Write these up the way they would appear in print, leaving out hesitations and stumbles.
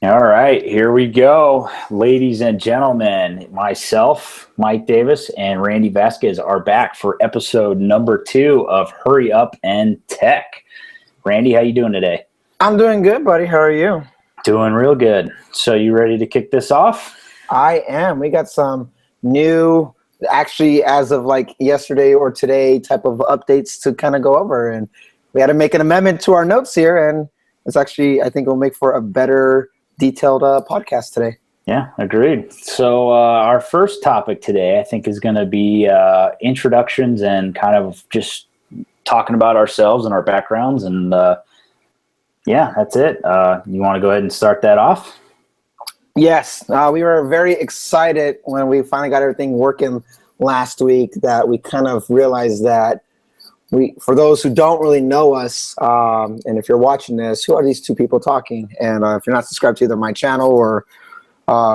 All right, here we go. Ladies and gentlemen, myself, Mike Davis, and Randy Vasquez are back for episode number 2 of Hurry Up and Tech. Randy, how you doing today? I'm doing good, buddy. How are you? Doing real good. So you ready to kick this off? I am. We got some new, actually as of like yesterday or today type of updates to kind of go over. And we had to make an amendment to our notes here. And it's actually, I think it'll make for a better detailed podcast today. Yeah, agreed. So our first topic today, I think, is going to be introductions and kind of just talking about ourselves and our backgrounds. And yeah, that's it. You want to go ahead and start that off? Yes, we were very excited when we finally got everything working last week that we kind of realized that for those who don't really know us, and if you're watching this, who are these two people talking? And if you're not subscribed to either my channel or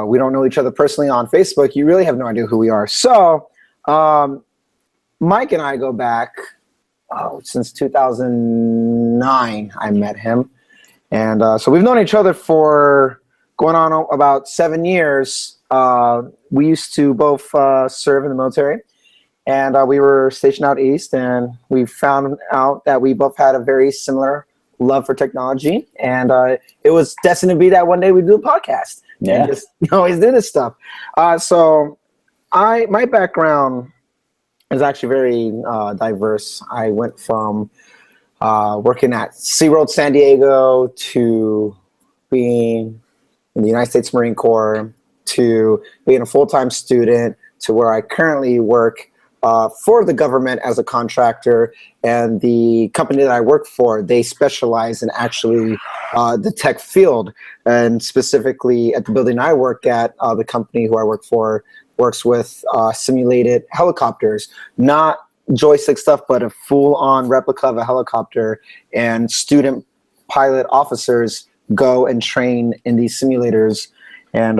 we don't know each other personally on Facebook, you really have no idea who we are. So Mike and I go back since 2009. I met him. And so we've known each other for going on about 7 years. We used to both serve in the military. And we were stationed out east, and we found out that we both had a very similar love for technology. And it was destined to be that one day we'd do a podcast. Yeah. And just always do this stuff. So my background is actually very diverse. I went from working at SeaWorld San Diego to being in the United States Marine Corps to being a full-time student to where I currently work for the government as a contractor. And the company that I work for, they specialize in actually the tech field. And specifically at the building I work at, the company who I work for works with simulated helicopters, not joystick stuff, but a full-on replica of a helicopter. And student pilot officers go and train in these simulators. And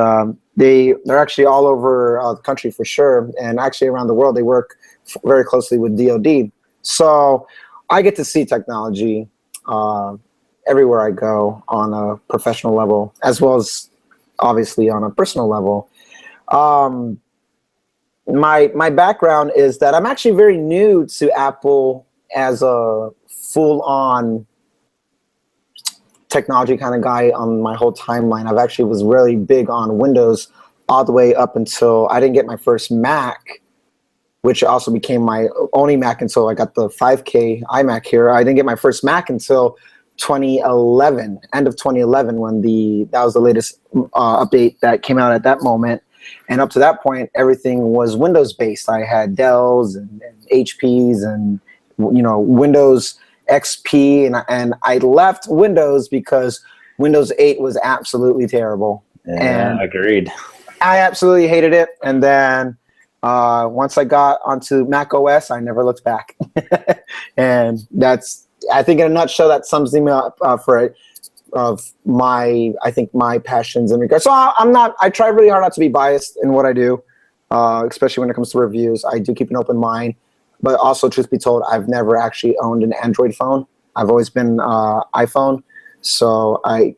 they're actually all over the country for sure, and actually around the world. They work very closely with DoD. So I get to see technology everywhere I go on a professional level, as well as obviously on a personal level. My background is that I'm actually very new to Apple as a full-on technology kind of guy on my whole timeline. I've actually was really big on Windows all the way up until I didn't get my first Mac, which also became my only Mac until I got the 5K iMac here. I didn't get my first Mac until 2011, end of 2011, when that was the latest update that came out at that moment. And up to that point, everything was Windows based. I had Dells and HPs and Windows XP, and I left Windows because Windows 8 was absolutely terrible. Yeah, and agreed. I absolutely hated it. And then once I got onto Mac OS, I never looked back. And that's, I think in a nutshell, that sums me up for it, of my passions in regards. So I try really hard not to be biased in what I do, especially when it comes to reviews. I do keep an open mind. But also, truth be told, I've never actually owned an Android phone. I've always been iPhone. So I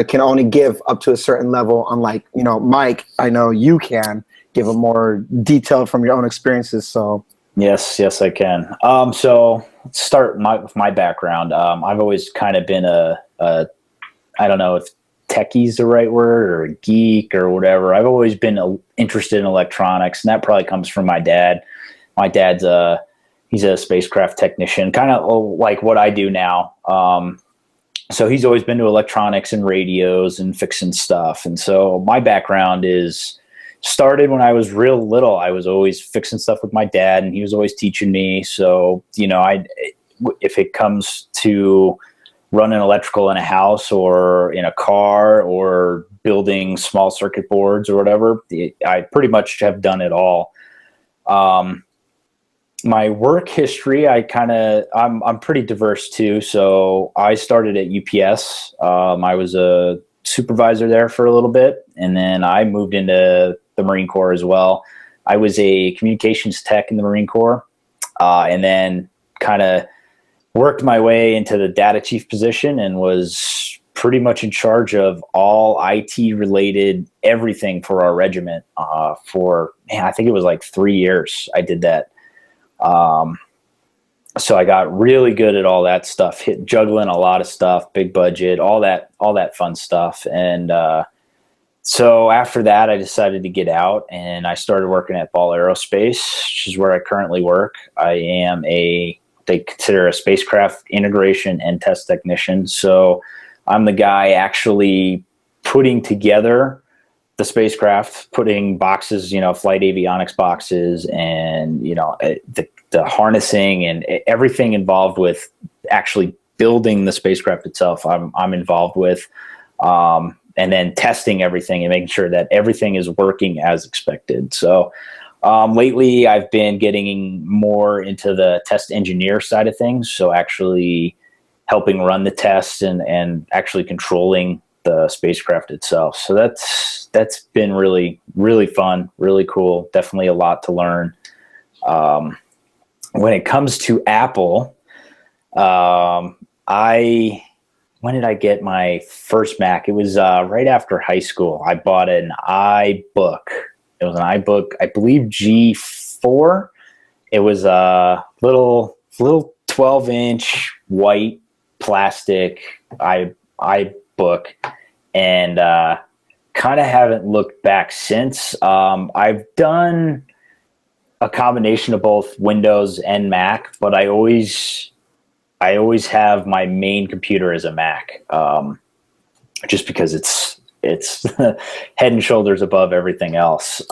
can only give up to a certain level. Unlike, Mike, I know you can give a more detailed from your own experiences. So Yes, I can. So let's start with my background. I've always kind of been a I don't know if techie's the right word, or a geek or whatever. I've always been interested in electronics, and that probably comes from my dad. My dad's he's a spacecraft technician, kind of like what I do now. So he's always been to electronics and radios and fixing stuff. And so my background started when I was real little. I was always fixing stuff with my dad, and he was always teaching me. So, if it comes to running electrical in a house or in a car or building small circuit boards or whatever, I pretty much have done it all. My work history, I'm pretty diverse too. So I started at UPS. I was a supervisor there for a little bit, and then I moved into the Marine Corps as well. I was a communications tech in the Marine Corps, and then kind of worked my way into the data chief position and was pretty much in charge of all IT related everything for our regiment for, man, I think it was like 3 years I did that. So I got really good at all that stuff, juggling a lot of stuff, big budget, all that fun stuff. And so after that, I decided to get out and I started working at Ball Aerospace, which is where I currently work. I am they consider a spacecraft integration and test technician. So I'm the guy actually putting together the spacecraft, putting boxes, flight avionics boxes and, the harnessing and everything involved with actually building the spacecraft itself. I'm involved with, and then testing everything and making sure that everything is working as expected. So lately I've been getting more into the test engineer side of things. So actually helping run the tests and actually controlling the spacecraft itself. So that's been really, really fun, really cool. Definitely a lot to learn. When it comes to Apple, when did I get my first Mac? It was right after high school. I bought an iBook. It was an iBook, I believe G4. It was a little 12-inch white plastic iBook, and kind of haven't looked back since. I've done a combination of both Windows and Mac, but I always have my main computer as a Mac, just because it's head and shoulders above everything else.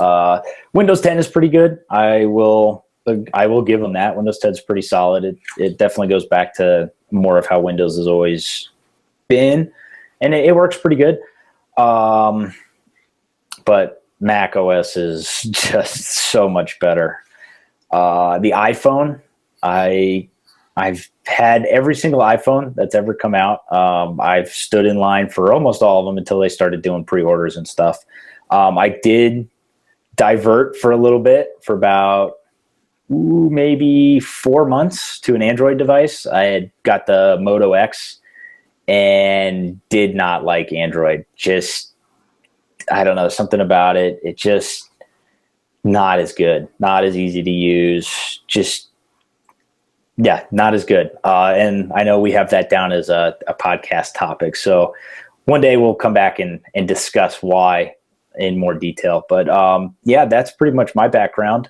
Windows 10 is pretty good. I will give them that. Windows 10 is pretty solid. It definitely goes back to more of how Windows has always been, and it works pretty good. But Mac OS is just so much better. The iPhone, I've had every single iPhone that's ever come out. I've stood in line for almost all of them until they started doing pre-orders and stuff. I did divert for a little bit for about maybe 4 months to an Android device. I had got the Moto X and did not like Android. Just, I don't know, something about it. It just not as good, not as easy to use. Just, yeah, not as good. And I know we have that down as a podcast topic. So one day we'll come back and discuss why in more detail. But yeah, that's pretty much my background.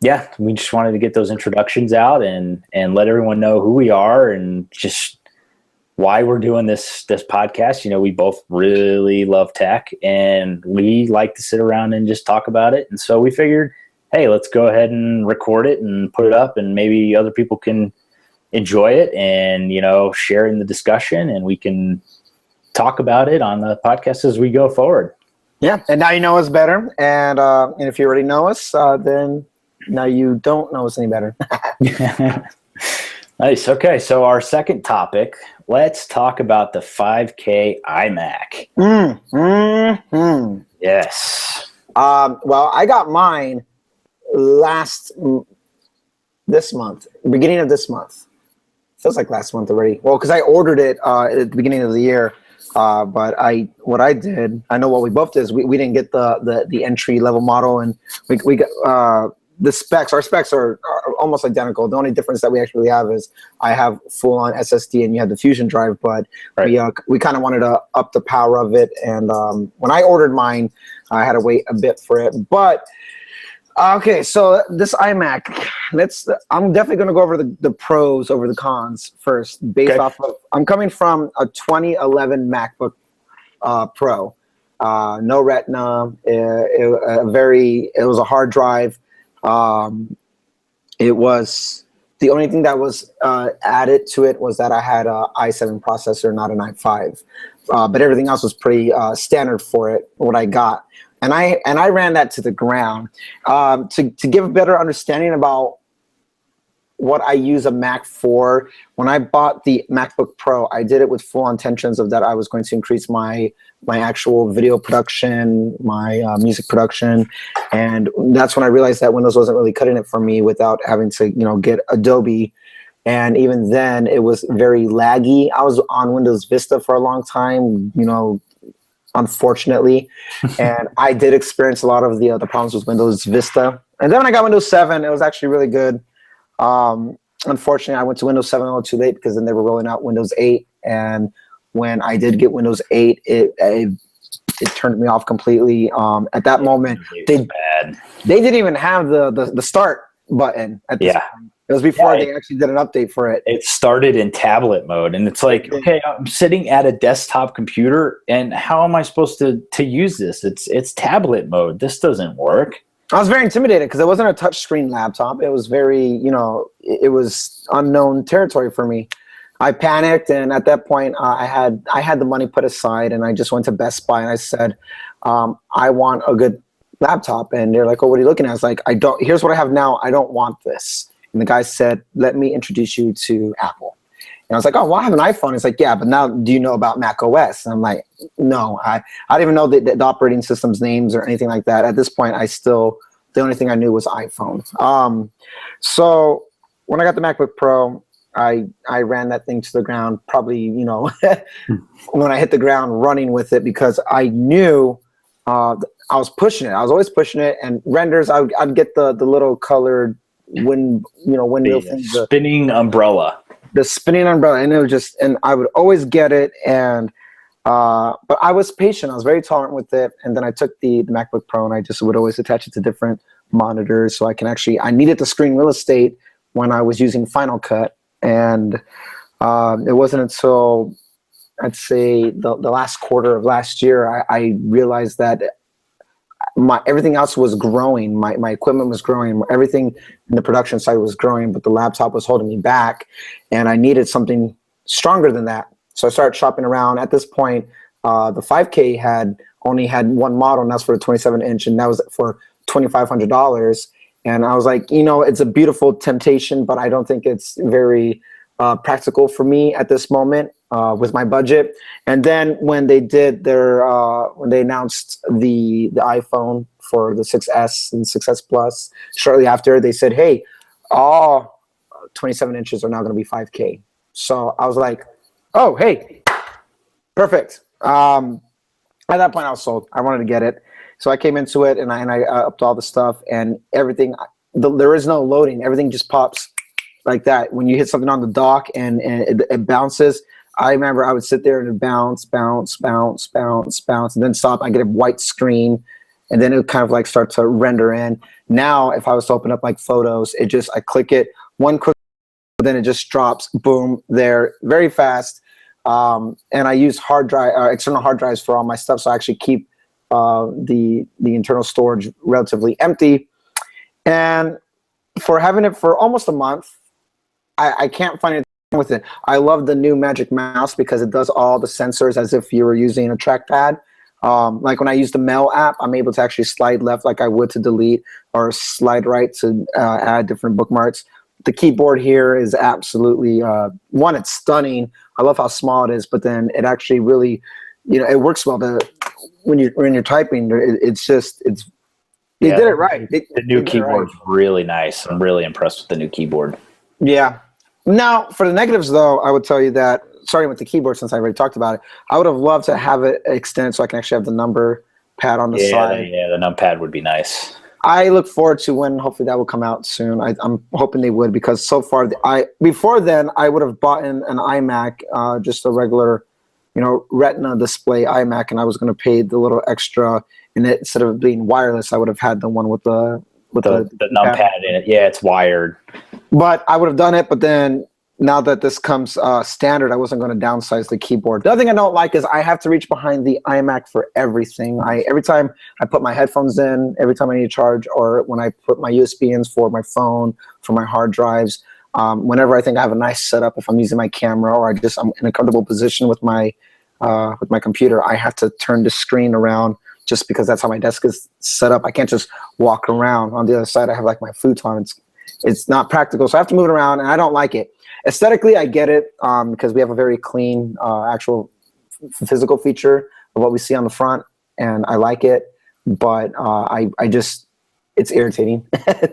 Yeah, we just wanted to get those introductions out and let everyone know who we are and just why we're doing this podcast. We both really love tech and we like to sit around and just talk about it. And so we figured, hey, let's go ahead and record it and put it up, and maybe other people can enjoy it and, share in the discussion, and we can talk about it on the podcast as we go forward. Yeah. And now you know us better. And if you already know us, then now you don't know us any better. Nice. Okay. So our second topic, let's talk about the 5K iMac. Yes. Well, I got mine this month, beginning of this month. Feels like last month already. Well, because I ordered it at the beginning of the year. But what I did, I know what we both did is we didn't get the entry level model, and we got the specs. Our specs are almost identical. The only difference that we actually have is I have full on SSD and you have the Fusion drive, but right. we kind of wanted to up the power of it. And when I ordered mine, I had to wait a bit for it. But okay, so this iMac, I'm definitely going to go over the pros over the cons first, based off of, I'm coming from a 2011 MacBook Pro, no Retina, it was a hard drive. It was, the only thing that was added to it was that I had a i7 processor, not an i5, but everything else was pretty standard for it, what I got. And I ran that to the ground. To give a better understanding about what I use a Mac for, when I bought the MacBook Pro, I did it with full intentions of that I was going to increase my actual video production, my music production. And that's when I realized that Windows wasn't really cutting it for me without having to, get Adobe And even then, it was very laggy. I was on Windows Vista for a long time, unfortunately. And I did experience a lot of the problems with Windows Vista. And then when I got Windows 7, it was actually really good. Unfortunately, I went to Windows 7 a little too late because then they were rolling out Windows 8. And when I did get Windows 8, it turned me off completely. At that moment, they didn't even have the start button at this point. It was before they actually did an update for it. It started in tablet mode, and it's like, okay, I'm sitting at a desktop computer, and how am I supposed to use this? It's tablet mode. This doesn't work. I was very intimidated because it wasn't a touchscreen laptop. It was very, it was unknown territory for me. I panicked, and at that point, I had the money put aside, and I just went to Best Buy, and I said, I want a good laptop. And they're like, oh, what are you looking at? I was like, here's what I have now. I don't want this. And the guy said, let me introduce you to Apple. And I was like, oh, well, I have an iPhone. He's like, yeah, but now do you know about Mac OS? And I'm like, no, I didn't even know the operating system's names or anything like that. At this point, the only thing I knew was iPhone. So when I got the MacBook Pro, I ran that thing to the ground, probably, when I hit the ground running with it, because I knew I was pushing it. I was always pushing it. And renders, I'd get the little colored windmill thing, the spinning umbrella. The spinning umbrella, and it was just, and I would always get it, and but I was patient. I was very tolerant with it, and then I took the MacBook Pro, and I just would always attach it to different monitors, so I needed the screen real estate when I was using Final Cut, and it wasn't until I'd say the last quarter of last year I realized that everything else was growing. My equipment was growing. Everything in the production side was growing, but the laptop was holding me back, and I needed something stronger than that. So I started shopping around. At this point, the 5K only had one model, and that's for the 27-inch, and that was for $2,500. And I was like, it's a beautiful temptation, but I don't think it's very practical for me at this moment with my budget. And then when they did when they announced the iPhone for the 6S and 6S Plus, shortly after, they said, hey, all 27 inches are now going to be 5K. So I was like, oh, hey, perfect. At that point, I was sold. I wanted to get it. So I came into it, and I upped all the stuff, and everything. There is no loading. Everything just pops like that. When you hit something on the dock and it bounces, I remember I would sit there and it would bounce, bounce, bounce, bounce, bounce, and then stop. I get a white screen, and then it would kind of like start to render in. Now, if I was to open up like photos, I click it, one quick, then it just drops, boom, there, very fast. And I use external hard drives for all my stuff, so I actually keep the internal storage relatively empty. And for having it for almost a month, I can't find it with it. I love the new Magic Mouse because it does all the sensors as if you were using a trackpad. Like when I use the Mail app, I'm able to actually slide left like I would to delete, or slide right to add different bookmarks. The keyboard here is absolutely, it's stunning. I love how small it is, but then it actually really, it works well. When you're typing, they did it right. The new keyboard's really nice. I'm really impressed with the new keyboard. Yeah. Now, for the negatives, though, I would tell you that, starting with the keyboard, since I already talked about it, I would have loved to have it extended so I can actually have the number pad on the side. Yeah, the numpad would be nice. I look forward to when hopefully that will come out soon. I'm hoping they would, because so far, before then, I would have bought an iMac, just a regular, Retina display iMac, and I was going to pay the little extra, and instead of being wireless, I would have had the one with the numpad in it. Yeah, it's wired. But I would have done it, but then now that this comes standard, I wasn't going to downsize the keyboard. The other thing I don't like is I have to reach behind the iMac for everything. Every time I put my headphones in, every time I need to charge, or when I put my USB ins for my phone, for my hard drives, whenever I think I have a nice setup, if I'm using my camera or I'm in a comfortable position with my computer, I have to turn the screen around just because that's how my desk is set up. I can't just walk around. On the other side, I have like my futon. It's not practical, so I have to move it around, and I don't like it. Aesthetically, I get it because we have a very clean actual physical feature of what we see on the front, and I like it, but it's irritating.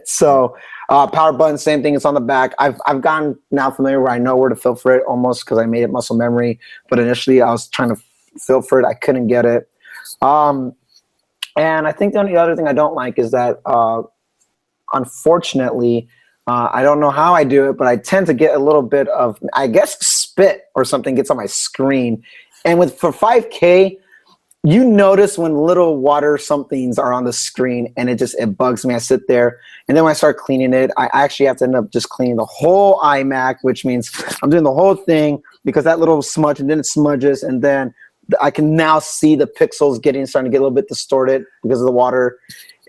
So Power button, same thing. It's on the back. I've gotten now familiar where I know where to filter it almost because I made it muscle memory. But initially, I was trying to filter it. I couldn't get it. And I think the only other thing I don't like is that, unfortunately, I don't know how I do it, but I tend to get a little bit of, I guess, spit or something gets on my screen. And for 5K, you notice when little water somethings are on the screen, and it bugs me. I sit there, and then when I start cleaning it, I actually have to end up just cleaning the whole iMac, which means I'm doing the whole thing because that little smudge, and then it smudges, and then I can now see the pixels starting to get a little bit distorted because of the water.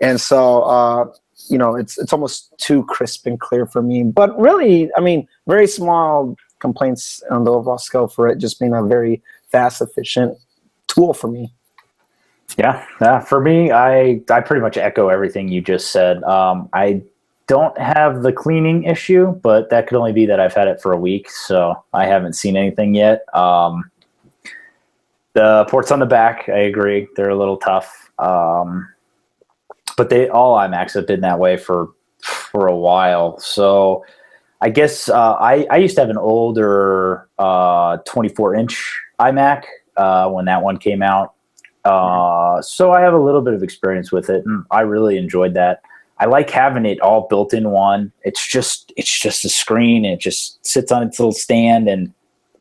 And so, it's almost too crisp and clear for me. But really, I mean, very small complaints on the overall scale for it just being a very fast, efficient tool for me. Yeah. For me, I pretty much echo everything you just said. I don't have the cleaning issue, but that could only be that I've had it for a week, so I haven't seen anything yet. The ports on the back, I agree, they're a little tough. But all iMacs have been that way for a while. So I guess I used to have an older 24-inch iMac when that one came out. So I have a little bit of experience with it, and I really enjoyed that. I like having it all built in one. It's just a screen. And it just sits on its little stand, and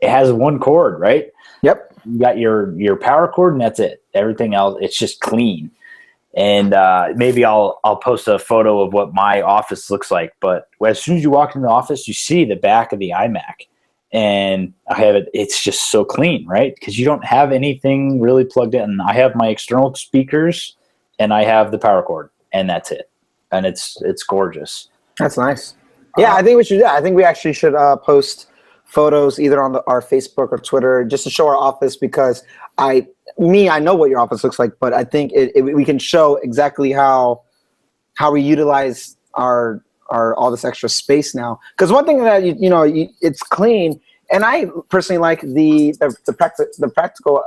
it has one cord, right? Yep. You got your power cord, and that's it. Everything else, it's just clean. And maybe I'll post a photo of what my office looks like. But as soon as you walk in the office, you see the back of the iMac. And I have it. It's just so clean, right? Because you don't have anything really plugged in. I have my external speakers, and I have the power cord, and that's it. And it's gorgeous. That's nice. Yeah, I think we should. Yeah, I think we actually should post photos either on our Facebook or Twitter just to show our office, because I know what your office looks like, but I think we can show exactly how we utilize our all this extra space now. Because one thing that it's clean, and I personally like the practical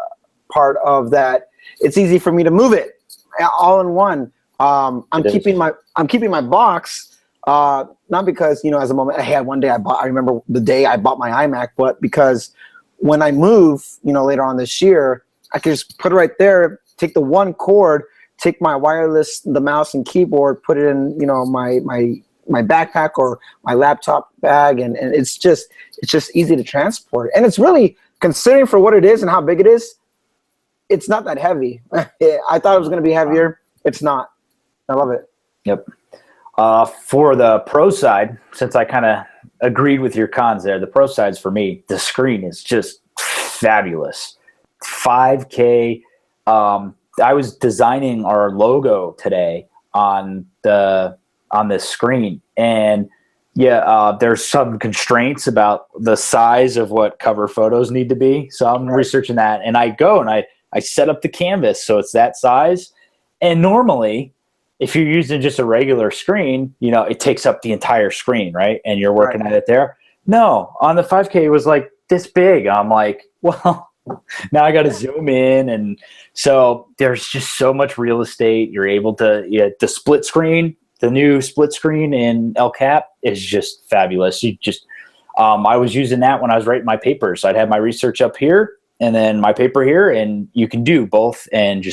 part of that. It's easy for me to move it all in one. I'm keeping my box, not because as a moment. Hey, one day I remember the day I bought my iMac, but because when I move, later on this year, I can just put it right there. Take the one cord, take my wireless, the mouse and keyboard, put it in my backpack or my laptop bag, and it's just easy to transport. And it's really, considering for what it is and how big it is, it's not that heavy. I thought it was going to be heavier. It's not. I love it. Yep. For the pro side, since I kind of agreed with your cons there, the pro side's for me, the screen is just fabulous. 5K. I was designing our logo today on this screen, and there's some constraints about the size of what cover photos need to be. So I'm researching that, and I go and I set up the canvas so it's that size. And normally, if you're using just a regular screen, it takes up the entire screen, right? And you're working at it there. No, on the 5K, it was like this big. I'm like, well, now I got to zoom in. And so there's just so much real estate. You're able to, the split screen, the new split screen in El Cap is just fabulous. I was using that when I was writing my papers. I'd have my research up here and then my paper here, and you can do both, and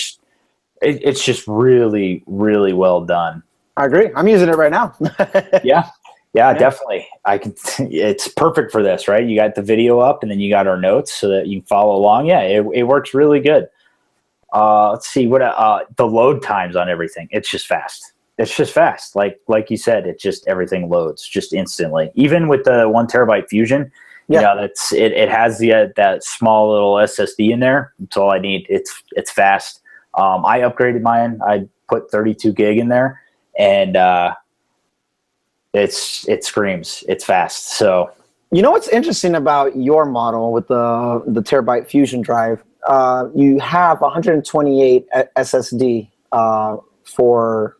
it's just really, really well done. I agree. I'm using it right now. Yeah, definitely. It's perfect for this, right? You got the video up, and then you got our notes so that you can follow along. Yeah, it works really good. Let's see what the load times on everything. It's just fast. It's just fast. Like you said, it just everything loads just instantly. Even with the 1 terabyte Fusion, it has that small little SSD in there. That's all I need. It's fast. I upgraded mine. I put 32 gig in there, and it screams. It's fast. So what's interesting about your model with the terabyte Fusion drive? You have 128 SSD for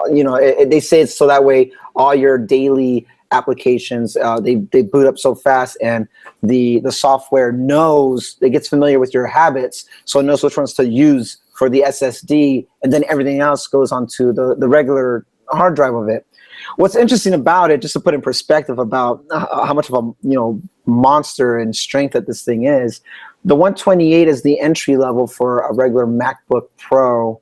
they say it's so that way all your daily applications they boot up so fast, and the software gets familiar with your habits, so it knows which ones to use for the SSD, and then everything else goes onto the regular hard drive of it. What's interesting about it, just to put in perspective about how much of a monster and strength that this thing is, the 128 is the entry level for a regular MacBook Pro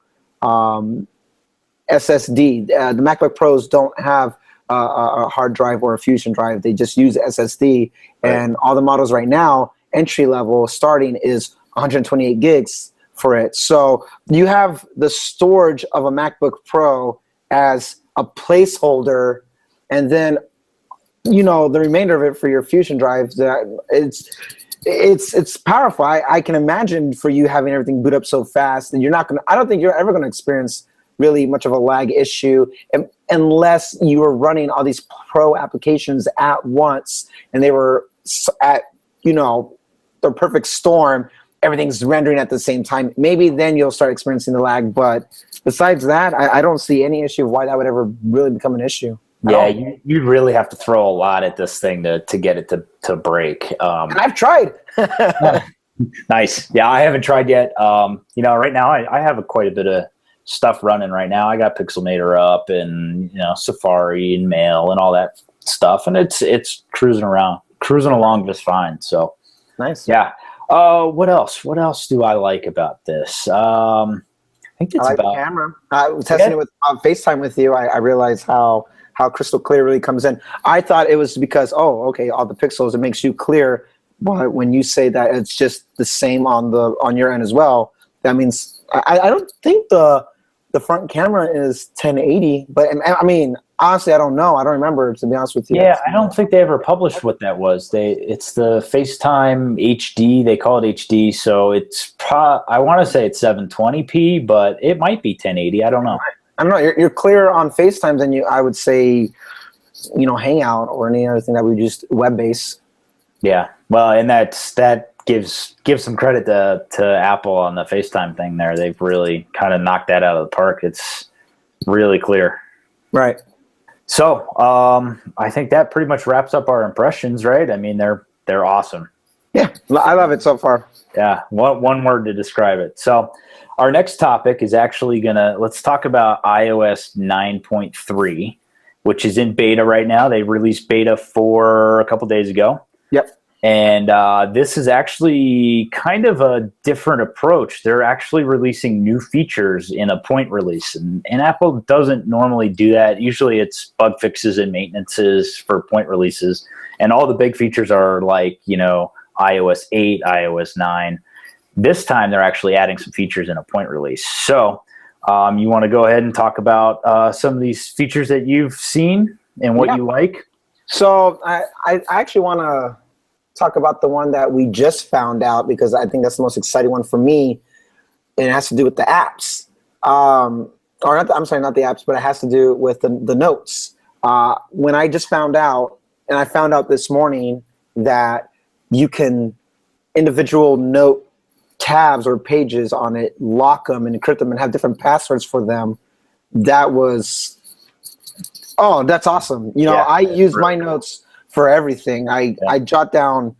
SSD. The MacBook Pros don't have a hard drive or a Fusion drive. They just use SSD, and all the models right now, entry level starting is 128 gigs for it. So you have the storage of a MacBook Pro as a placeholder, and then the remainder of it for your Fusion drives. It's powerful. I can imagine for you having everything boot up so fast, and I don't think you're ever going to experience really much of a lag issue unless you were running all these pro applications at once and they were at the perfect storm. Everything's rendering at the same time. Maybe then you'll start experiencing the lag. But besides that, I don't see any issue of why that would ever really become an issue. Yeah, you'd really have to throw a lot at this thing to get it to break. And I've tried. Nice. Yeah, I haven't tried yet. Right now I have quite a bit of stuff running right now. I got Pixelmator up and Safari and Mail and all that stuff, and it's cruising along just fine. So nice. Yeah. What else do I like about this? I think it's about the camera. I was testing it with FaceTime with you. I realized how crystal clear really comes in. I thought it was because all the pixels, it makes you clear, but when you say that it's just the same on your end as well, that means I don't think the front camera is 1080, but I mean, honestly, I don't know. I don't remember, to be honest with you. Yeah, I don't think they ever published what that was. It's the FaceTime HD. They call it HD, so it's I want to say it's 720p, but it might be 1080. I don't know. I don't know. You're clear on FaceTime than I would say, Hangout or any other thing that we use web-based. Yeah, well, and that gives some credit to Apple on the FaceTime thing there. They've really kind of knocked that out of the park. It's really clear. Right. So I think that pretty much wraps up our impressions, right? I mean, they're awesome. Yeah, I love it so far. Yeah, one word to describe it. So our next topic is actually let's talk about iOS 9.3, which is in beta right now. They released beta 4 a couple days ago. Yep. And this is actually kind of a different approach. They're actually releasing new features in a point release. And Apple doesn't normally do that. Usually it's bug fixes and maintenances for point releases. And all the big features are like, iOS 8, iOS 9. This time they're actually adding some features in a point release. So you want to go ahead and talk about some of these features that you've seen and what you like? So I actually want to talk about the one that we just found out, because I think that's the most exciting one for me, and it has to do with the apps. Not the apps, but it has to do with the notes. When I just found out, and I found out this morning that you can individual note tabs or pages on it, lock them and encrypt them and have different passwords for them. That's awesome. I use my notes for everything. I jot down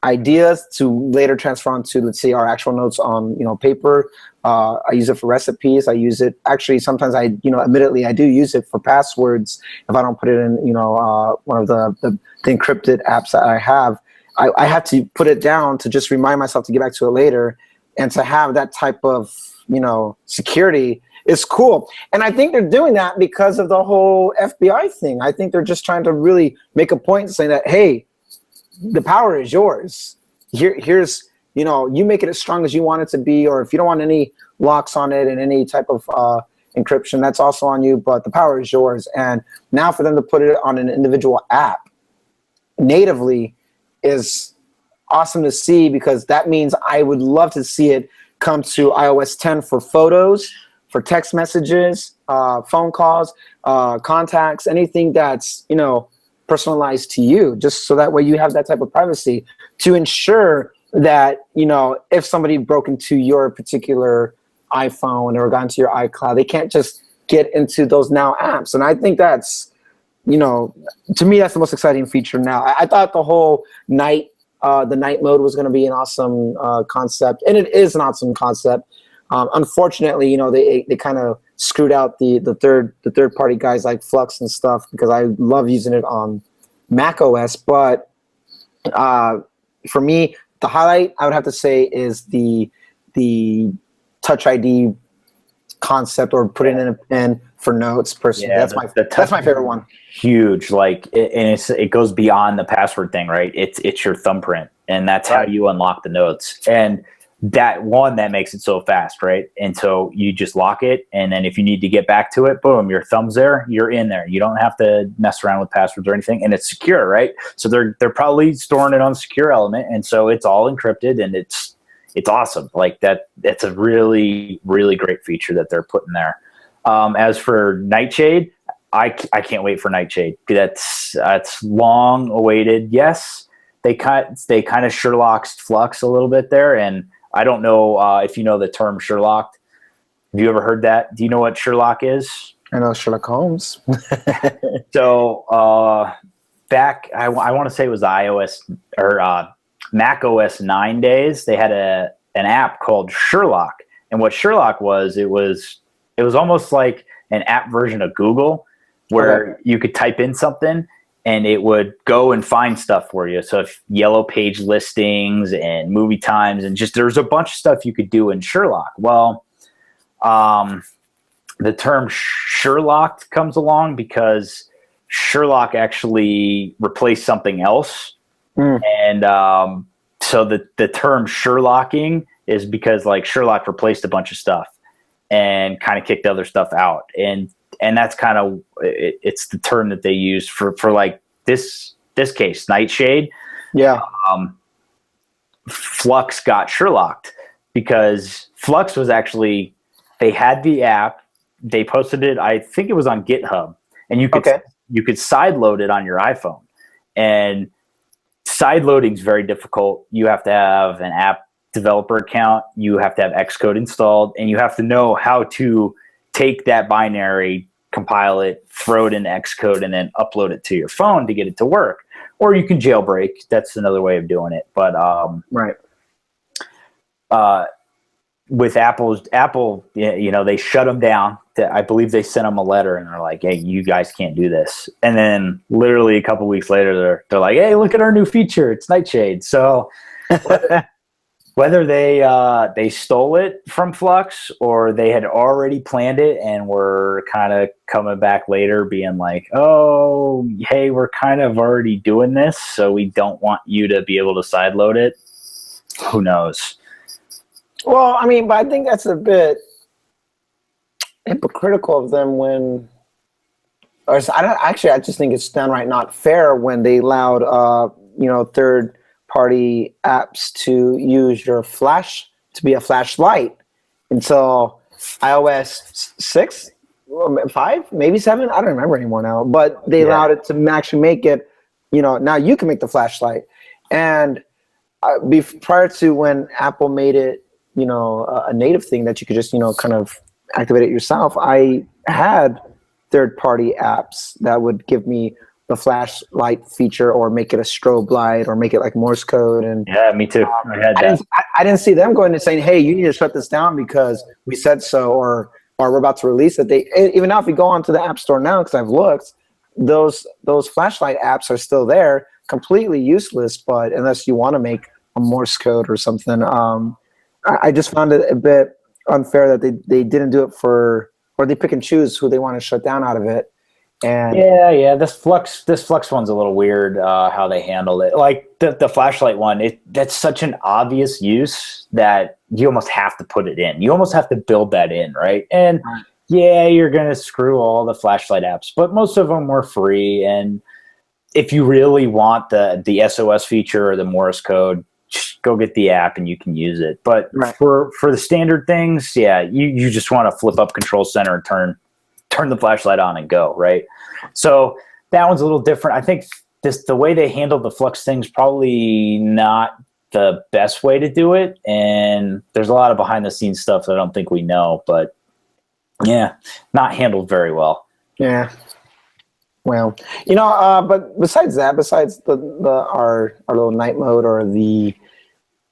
ideas to later transfer onto, let's say, our actual notes on paper. I use it for recipes. I use it actually sometimes. Admittedly, I do use it for passwords if I don't put it in one of the encrypted apps that I have. I have to put it down to just remind myself to get back to it later, and to have that type of security is cool. And I think they're doing that because of the whole FBI thing. I think they're just trying to really make a point saying that, hey, the power is yours. Here's, you make it as strong as you want it to be, or if you don't want any locks on it and any type of encryption, that's also on you, but the power is yours. And now for them to put it on an individual app natively is awesome to see, because that means I would love to see it come to iOS 10 for photos, for text messages, phone calls, contacts, anything that's, personalized to you, just so that way you have that type of privacy to ensure that, if somebody broke into your particular iPhone or got into your iCloud, they can't just get into those now apps. And I think that's, to me, that's the most exciting feature now. I thought the whole the night mode was going to be an awesome concept, and it is an awesome concept. Unfortunately, they kind of screwed out the third party guys like Flux and stuff, because I love using it on Mac OS. But for me, the highlight I would have to say is the Touch ID concept, or put it in for notes. Personally, that's my favorite one. Huge, and it goes beyond the password thing, right? It's your thumbprint, and that's how you unlock the notes. And that makes it so fast, right? And so you just lock it, and then if you need to get back to it, boom, your thumb's there, you're in there. You don't have to mess around with passwords or anything, and it's secure, right? So they're probably storing it on a secure element, and so it's all encrypted, and it's awesome. Like that's a really, really great feature that they're putting there. As for Nightshade, I can't wait for Nightshade. That's long awaited. Yes, they kind of Sherlocked Flux a little bit there, and I don't know if you know the term Sherlocked. Have you ever heard that? Do you know what Sherlock is? I know Sherlock Holmes. So back, I want to say it was iOS or Mac OS 9 days. They had an app called Sherlock, and what Sherlock was, it was almost like an app version of Google, where you could type in something and it would go and find stuff for you. So if Yellow Page listings and movie times, and just there's a bunch of stuff you could do in Sherlock. Well, the term Sherlocked comes along because Sherlock actually replaced something else. And so the term Sherlocking is because like Sherlock replaced a bunch of stuff and kind of kicked other stuff out. And that's kind of, it's the term that they use for like this case, Nightshade. Yeah. Flux got Sherlocked because Flux was actually, they had the app, they posted it, I think it was on GitHub, and you could sideload it on your iPhone. And side loading is very difficult. You have to have an app developer account, you have to have Xcode installed, and you have to know how to take that binary, compile it, throw it in Xcode, and then upload it to your phone to get it to work. Or you can jailbreak. That's another way of doing it. But with Apple, they shut them down. I believe they sent them a letter and they're like, "Hey, you guys can't do this." And then literally a couple weeks later, they're like, "Hey, look at our new feature. It's Nightshade." So whether they stole it from Flux or they had already planned it and were kind of coming back later being like, "Oh, hey, we're kind of already doing this, so we don't want you to be able to sideload it." Who knows? Well, I mean, but I think that's a bit hypocritical of them I just think it's downright not fair when they allowed, third-party apps to use your flash to be a flashlight until iOS 6, 5, maybe 7. I don't remember anymore now. But they allowed it to actually make it, now you can make the flashlight. And prior to when Apple made it, a native thing that you could just, kind of activate it yourself, I had third-party apps that would give me the flashlight feature or make it a strobe light or make it like Morse code. And yeah, me too. I had that. I didn't see them going and saying, "Hey, you need to shut this down because we said so," or we're about to release it. Even now, if you go onto the App Store now, because I've looked, those flashlight apps are still there, completely useless. But unless you want to make a Morse code or something, I just found it a bit unfair that they didn't do it or they pick and choose who they want to shut down out of it. And this Flux one's a little weird how they handled it. Like the flashlight one, that's such an obvious use that you almost have to put it in. You almost have to build that in, right? And you're gonna screw all the flashlight apps, but most of them were free. And if you really want the SOS feature or the Morse code, just go get the app and you can use it. But for the standard things, you just want to flip up Control Center and turn the flashlight on and go, right? So that one's a little different. I think the way they handled the Flux thing's probably not the best way to do it, and there's a lot of behind the scenes stuff that I don't think we know, but not handled very well. Yeah. Well, but besides that, besides our little night mode or the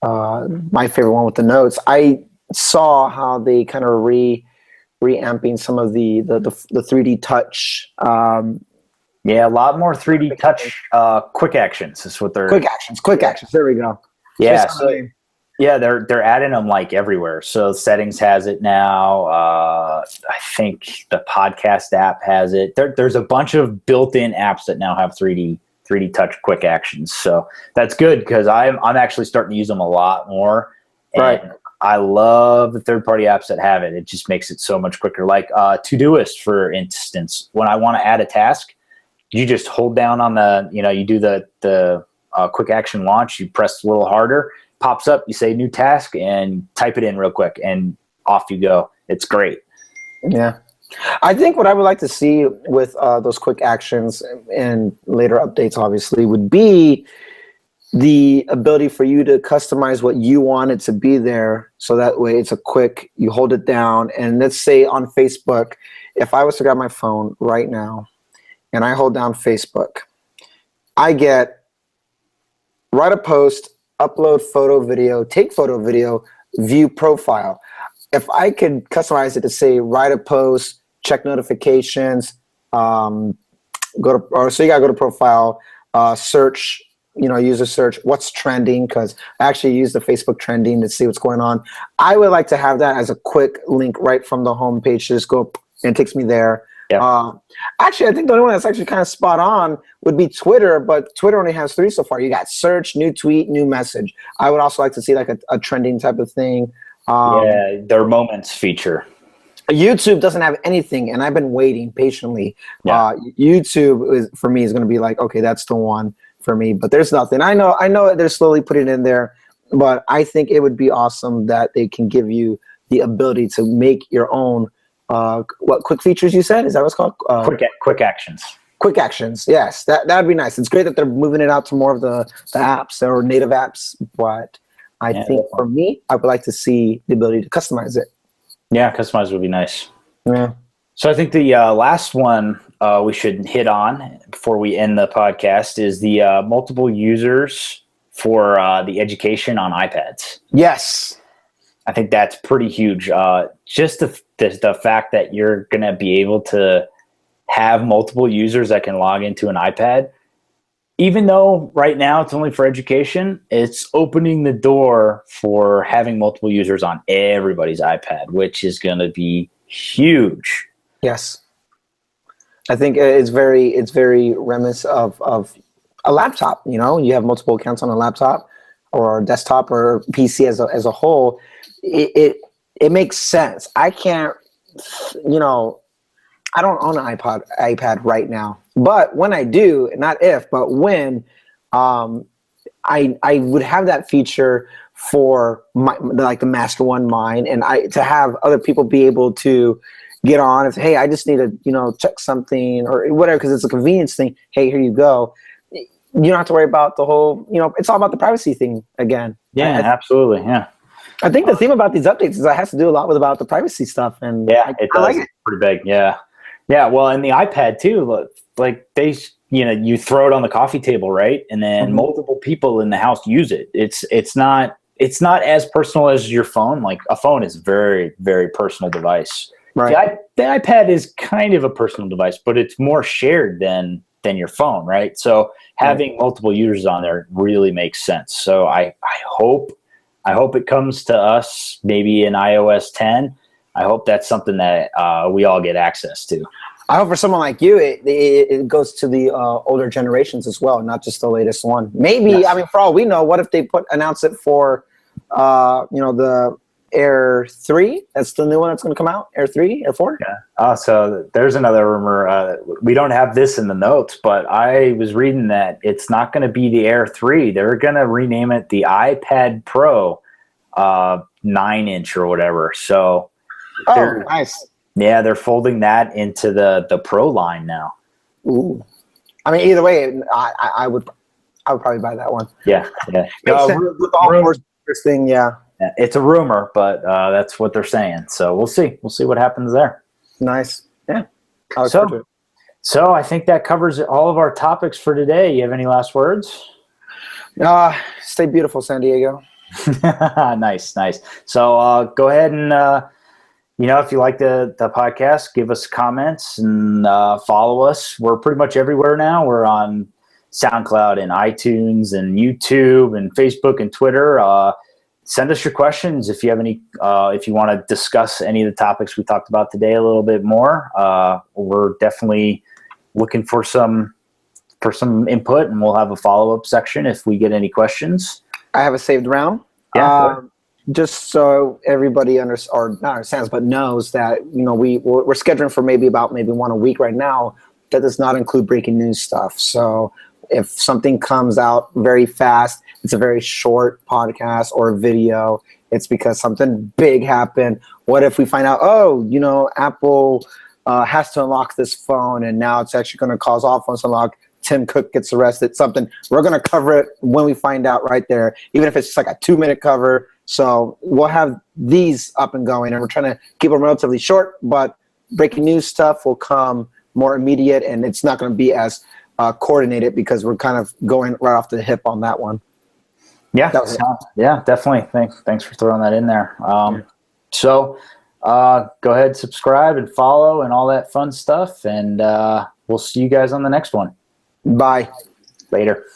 my favorite one with the notes, I saw how they kind of reamping some of the 3D touch. Yeah, a lot more 3D touch quick actions is what they're quick actions. There we go. Yeah, so yeah, they're adding them like everywhere. So settings has it now. I think the podcast app has it. There's a bunch of built-in apps that now have 3D touch quick actions. So that's good because I'm actually starting to use them a lot more. And right. I love the third-party apps that have it. It just makes it so much quicker. Like Todoist, for instance, when I want to add a task, you just hold down on the, you do the quick action launch. You press a little harder, pops up. You say new task and type it in real quick, and off you go. It's great. Yeah. I think what I would like to see with those quick actions and later updates, obviously, would be the ability for you to customize what you want it to be there. So that way it's a quick, you hold it down. And let's say on Facebook, if I was to grab my phone right now and I hold down Facebook, I get write a post, upload photo, video, take photo, video, view profile. If I could customize it to say write a post, check notifications, so you gotta go to profile, search, user search, what's trending, because I actually use the Facebook trending to see what's going on. I would like to have that as a quick link right from the home page to just go, and it takes me there. Yeah. Actually, I think the only one that's actually kind of spot on would be Twitter, but Twitter only has 3 so far. You got search, new tweet, new message. I would also like to see like a trending type of thing. Yeah, their moments feature. YouTube doesn't have anything, and I've been waiting patiently. Yeah. YouTube for me is going to be like, okay, that's the one for me. But there's nothing. I know they're slowly putting it in there, but I think it would be awesome that they can give you the ability to make your own. What quick features you said? Is that what it's called? Quick actions. Quick actions. Yes, that would be nice. It's great that they're moving it out to more of the apps or native apps, but I think for me, I would like to see the ability to customize it. Yeah, customize would be nice. Yeah. So I think the last one we should hit on before we end the podcast is the multiple users for the education on iPads. Yes. I think that's pretty huge. Just the fact that you're going to be able to have multiple users that can log into an iPad, even though right now it's only for education, it's opening the door for having multiple users on everybody's iPad, which is going to be huge. Yes. I think it's very reminiscent of a laptop. You have multiple accounts on a laptop or desktop or PC as a whole. It makes sense. I can't, I don't own an iPad right now, but when I do, not if, but when, I would have that feature for the Master One mine, and to have other people be able to get on. If hey, I just need to check something or whatever, because it's a convenience thing. Hey, here you go. You don't have to worry about the whole. It's all about the privacy thing again. Yeah, absolutely. Yeah. I think the theme about these updates is it has to do a lot about the privacy stuff, and yeah, it does. I like it. Pretty big. Yeah. Yeah, well, and the iPad too, like they, you throw it on the coffee table, right? And then multiple people in the house use it. It's not as personal as your phone. Like a phone is a very, very personal device. Right. The iPad is kind of a personal device, but it's more shared than your phone, right? So having multiple users on there really makes sense. So I hope it comes to us maybe in iOS 10. I hope that's something that we all get access to. I hope for someone like you, it goes to the older generations as well, not just the latest one. Maybe, yes. I mean, for all we know, what if they announce it for, the Air 3? That's the new one that's going to come out? Air 3? Air 4? Yeah. So there's another rumor. We don't have this in the notes, but I was reading that it's not going to be the Air 3. They're going to rename it the iPad Pro 9-inch or whatever. So... Oh, nice. Yeah, they're folding that into the Pro line now. Ooh. I mean, either way, I would probably buy that one. Yeah. With all thing, yeah. It's a rumor, but that's what they're saying. So we'll see. We'll see what happens there. Nice. Yeah. So I think that covers all of our topics for today. You have any last words? Stay beautiful, San Diego. Nice. So go ahead and if you like the podcast, give us comments and follow us. We're pretty much everywhere now. We're on SoundCloud and iTunes and YouTube and Facebook and Twitter. Send us your questions if you have any. If you want to discuss any of the topics we talked about today a little bit more, we're definitely looking for some input, and we'll have a follow-up section if we get any questions. I have a saved round. Yeah. Just so everybody not understands, but knows that we're scheduling for maybe one a week right now. That does not include breaking news stuff. So if something comes out very fast, it's a very short podcast or video. It's because something big happened. What if we find out? Apple has to unlock this phone, and now it's actually going to cause all phones to unlock. Tim Cook gets arrested, something. We're going to cover it when we find out right there, even if it's just like a 2-minute cover. So we'll have these up and going, and we're trying to keep them relatively short, but breaking news stuff will come more immediate, and it's not going to be as coordinated because we're kind of going right off the hip on that one. Yeah, yeah, definitely. Thanks for throwing that in there. So go ahead, subscribe and follow and all that fun stuff, and we'll see you guys on the next one. Bye. Later.